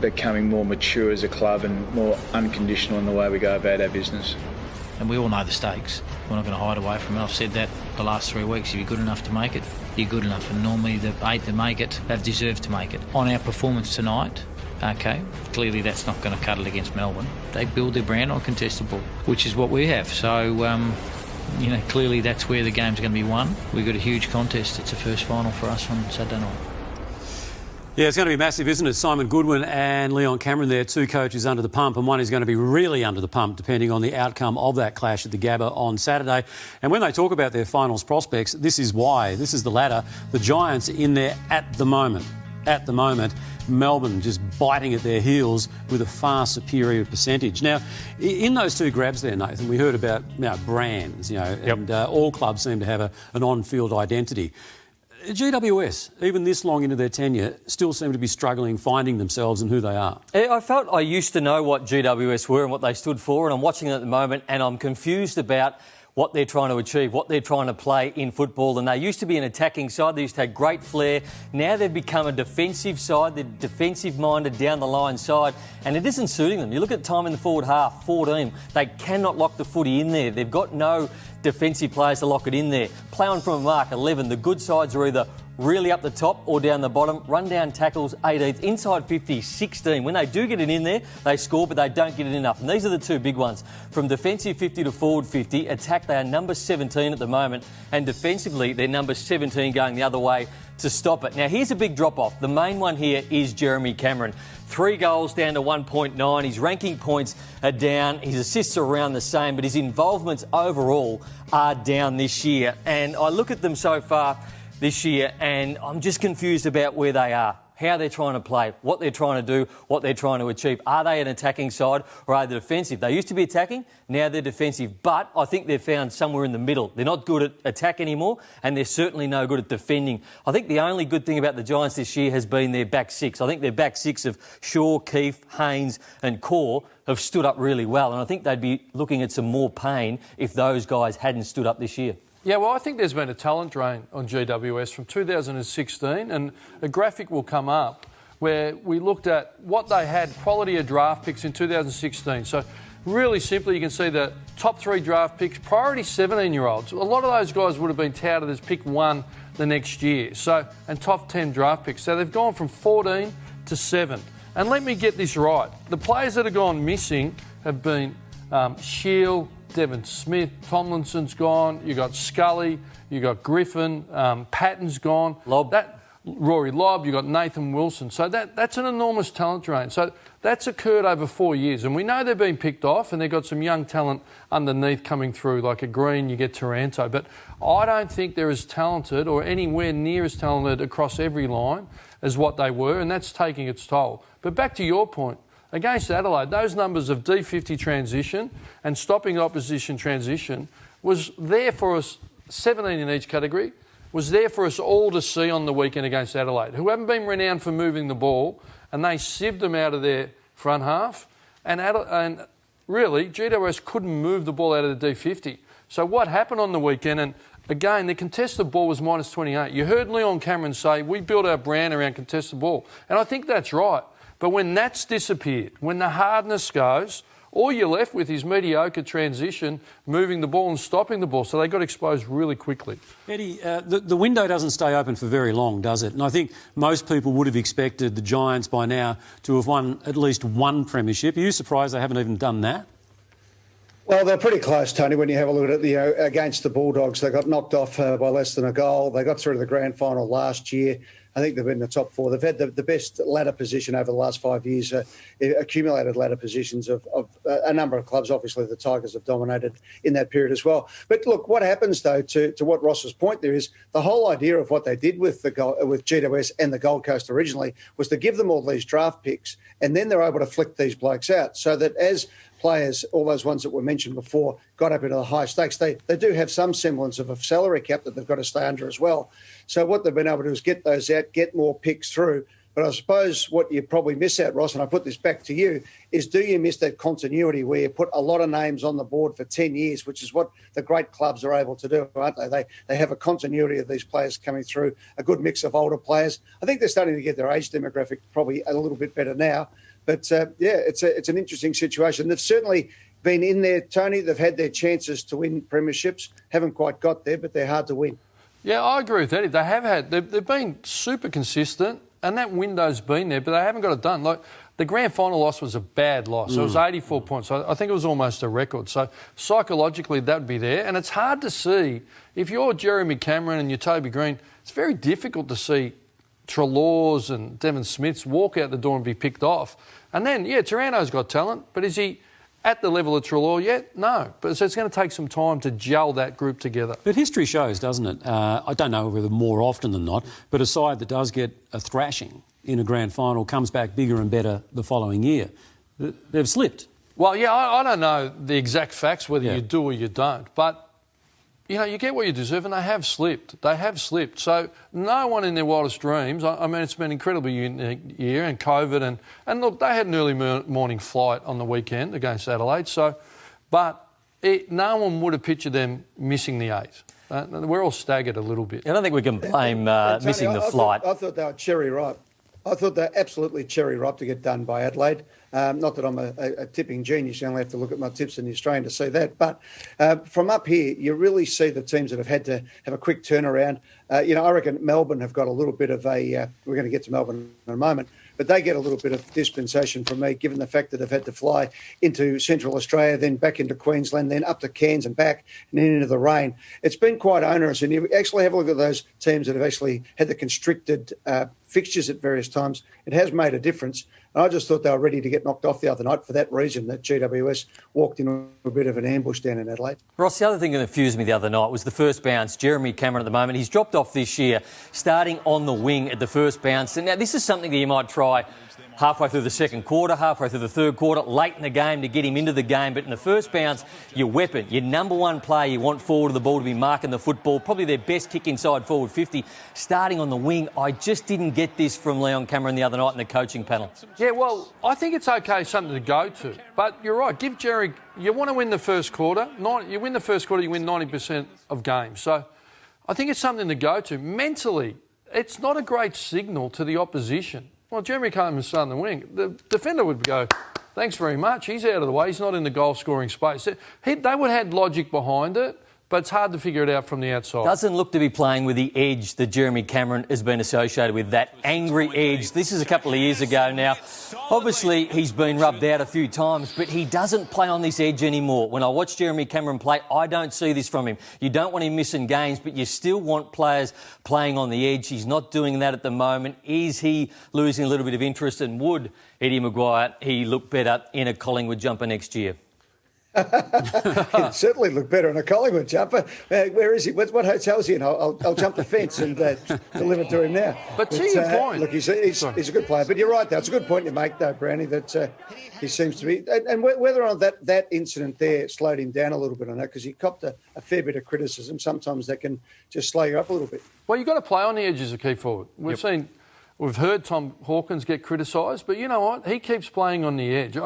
Becoming more mature as a club and more unconditional in the way we go about our business. And we all know the stakes. We're not going to hide away from it. I've said that the last 3 weeks. If you're good enough to make it, you're good enough. And normally the 8 that make it have deserved to make it. On our performance tonight, okay, clearly that's not going to cut it against Melbourne. They build their brand on contested ball, which is what we have. So, clearly that's where the game's going to be won. We've got a huge contest. It's a first final for us on Saturday night. Yeah, it's going to be massive, isn't it? Simon Goodwin and Leon Cameron there, 2 coaches under the pump, and one is going to be really under the pump depending on the outcome of that clash at the Gabba on Saturday. And when they talk about their finals prospects, this is why. This is the ladder. The Giants in there at the moment. At the moment, Melbourne just biting at their heels with a far superior percentage. Now, in those 2 grabs there, Nathan, we heard about brands, and all clubs seem to have an on-field identity. GWS, even this long into their tenure, still seem to be struggling finding themselves and who they are. I felt I used to know what GWS were and what they stood for, and I'm watching them at the moment and I'm confused about what they're trying to achieve, what they're trying to play in football. And they used to be an attacking side. They used to have great flair. Now they've become a defensive side. They're defensive-minded, down-the-line side, and it isn't suiting them. You look at time in the forward half, 14. They cannot lock the footy in there. They've got no defensive players to lock it in there. Ploughing from a mark, 11. The good sides are either really up the top or down the bottom. Run down tackles, 18th. Inside 50, 16. When they do get it in there, they score, but they don't get it enough. And these are the 2 big ones. From defensive 50 to forward 50, attack, they are number 17 at the moment. And defensively, they're number 17 going the other way to stop it. Now, here's a big drop-off. The main one here is Jeremy Cameron. 3 goals down to 1.9. His ranking points are down. His assists are around the same, but his involvements overall are down this year. And I look at them so far this year and I'm just confused about where they are, how they're trying to play, what they're trying to do, what they're trying to achieve. Are they an attacking side or are they defensive? They used to be attacking, now they're defensive. But I think they've found somewhere in the middle. They're not good at attack anymore and they're certainly no good at defending. I think the only good thing about the Giants this year has been their back 6. I think their back 6 of Shaw, Keefe, Haynes and Core have stood up really well. And I think they'd be looking at some more pain if those guys hadn't stood up this year. Yeah, well, I think there's been a talent drain on GWS from 2016, and a graphic will come up where we looked at what they had, quality of draft picks in 2016. So really simply, you can see the top 3 draft picks, priority 17-year-olds. A lot of those guys would have been touted as pick 1 the next year. So, and top 10 draft picks. So they've gone from 14 to 7. And let me get this right. The players that have gone missing have been Shield, Devon Smith, Tomlinson's gone, you got Scully, you got Griffin, Patton's gone. Rory Lobb, you got Nathan Wilson. So that's an enormous talent drain. So that's occurred over 4 years. And we know they've been picked off and they've got some young talent underneath coming through, like a Green, you get Taranto. But I don't think they're as talented or anywhere near as talented across every line as what they were, and that's taking its toll. But back to your point, against Adelaide, those numbers of D50 transition and stopping opposition transition was there for us, 17 in each category, was there for us all to see on the weekend against Adelaide, who haven't been renowned for moving the ball, and they sieved them out of their front half. And really, GWS couldn't move the ball out of the D50. So what happened on the weekend, and again, the contested ball was minus 28. You heard Leon Cameron say, we built our brand around contested ball. And I think that's right. But when that's disappeared, when the hardness goes, all you're left with is mediocre transition, moving the ball and stopping the ball. So they got exposed really quickly. Eddie, the window doesn't stay open for very long, does it? And I think most people would have expected the Giants by now to have won at least 1 premiership. Are you surprised they haven't even done that? Well, they're pretty close, Tony, when you have a look at it. Against the Bulldogs, they got knocked off by less than a goal. They got through to the grand final last year. I think they've been in the top 4. They've had the best ladder position over the last 5 years, accumulated ladder positions of a number of clubs. Obviously, the Tigers have dominated in that period as well. But look, what happens, though, to what Ross's point there is, the whole idea of what they did with GWS and the Gold Coast originally was to give them all these draft picks, and then they're able to flick these blokes out so that as players, all those ones that were mentioned before, got up into the high stakes, they do have some semblance of a salary cap that they've got to stay under as well. So what they've been able to do is get those out, get more picks through, But I suppose what you probably miss out, Ross, and I put this back to you, is do you miss that continuity where you put a lot of names on the board for 10 years, which is what the great clubs are able to do, aren't they? They have a continuity of these players coming through, a good mix of older players. I think they're starting to get their age demographic probably a little bit better now. But, it's an interesting situation. They've certainly been in there, Tony. They've had their chances to win premierships. Haven't quite got there, but they're hard to win. Yeah, I agree with Eddie. They have had. They've been super consistent. And that window's been there, but they haven't got it done. Like the grand final loss was a bad loss. It was 84 points. I think it was almost a record. So psychologically, that'd be there. And it's hard to see if you're Jeremy Cameron and you're Toby Green. It's very difficult to see Treloar's and Devon Smiths walk out the door and be picked off. And then, Taranto's got talent, but is he at the level of Treloar yet? No. But so it's going to take some time to gel that group together. But history shows, doesn't it? I don't know whether more often than not, but a side that does get a thrashing in a grand final comes back bigger and better the following year. They've slipped. Well, I don't know the exact facts, whether you do or you don't. But, you get what you deserve, and they have slipped. They have slipped. So no one in their wildest dreams, I mean, it's been an incredibly unique year and COVID. And look, they had an early morning flight on the weekend against Adelaide. But no one would have pictured them missing the 8. We're all staggered a little bit. I don't think we can blame missing the flight. I thought they were cherry ripe. I thought they're absolutely cherry ripe to get done by Adelaide. Not that I'm a tipping genius. You only have to look at my tips in the Australian to see that. But from up here, you really see the teams that have had to have a quick turnaround. I reckon Melbourne have got a little bit of a... we're going to get to Melbourne in a moment. But they get a little bit of dispensation from me, given the fact that they've had to fly into Central Australia, then back into Queensland, then up to Cairns and back, and then into the rain. It's been quite onerous. And you actually have a look at those teams that have actually had the constricted fixtures at various times. It has made a difference. And I just thought they were ready to get knocked off the other night for that reason, that GWS walked into a bit of an ambush down in Adelaide. Ross, the other thing that confused me the other night was the first bounce. Jeremy Cameron at the moment, he's dropped off this year, starting on the wing at the first bounce. And now, this is something that you might try halfway through the second quarter, halfway through the third quarter, late in the game to get him into the game. But in the first bounce, your weapon, your number one player you want forward of the ball to be marking the football, probably their best kick inside forward 50, starting on the wing. I just didn't get this from Leon Cameron the other night in the coaching panel. Yeah, well, I think it's okay, something to go to. But you're right, give Jerry... You want to win the first quarter. You win the first quarter, you win 90% of games. So I think it's something to go to. Mentally, it's not a great signal to the opposition. Well, Jeremy Cameron's starting the wing. The defender would go, thanks very much. He's out of the way. He's not in the goal-scoring space. They would have had logic behind it, but it's hard to figure it out from the outside. Doesn't look to be playing with the edge that Jeremy Cameron has been associated with, that angry edge. This is a couple of years ago now. Obviously, he's been rubbed out a few times, but he doesn't play on this edge anymore. When I watch Jeremy Cameron play, I don't see this from him. You don't want him missing games, but you still want players playing on the edge. He's not doing that at the moment. Is he losing a little bit of interest? And would Eddie Maguire, he look better in a Collingwood jumper next year? He'd certainly look better in a Collingwood jumper. Where is he? What hotel is he in? I'll jump the fence and deliver to him now. But to your point... Look, he's a good player. But you're right, though. It's a good point you make, though, Brownie, that he seems to be... And whether or not that incident there slowed him down a little bit on that, because he copped a fair bit of criticism. Sometimes that can just slow you up a little bit. Well, you've got to play on the edge as a key forward. We've heard Tom Hawkins get criticised, but you know what? He keeps playing on the edge.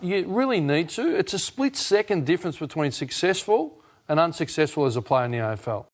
You really need to. It's a split-second difference between successful and unsuccessful as a player in the AFL.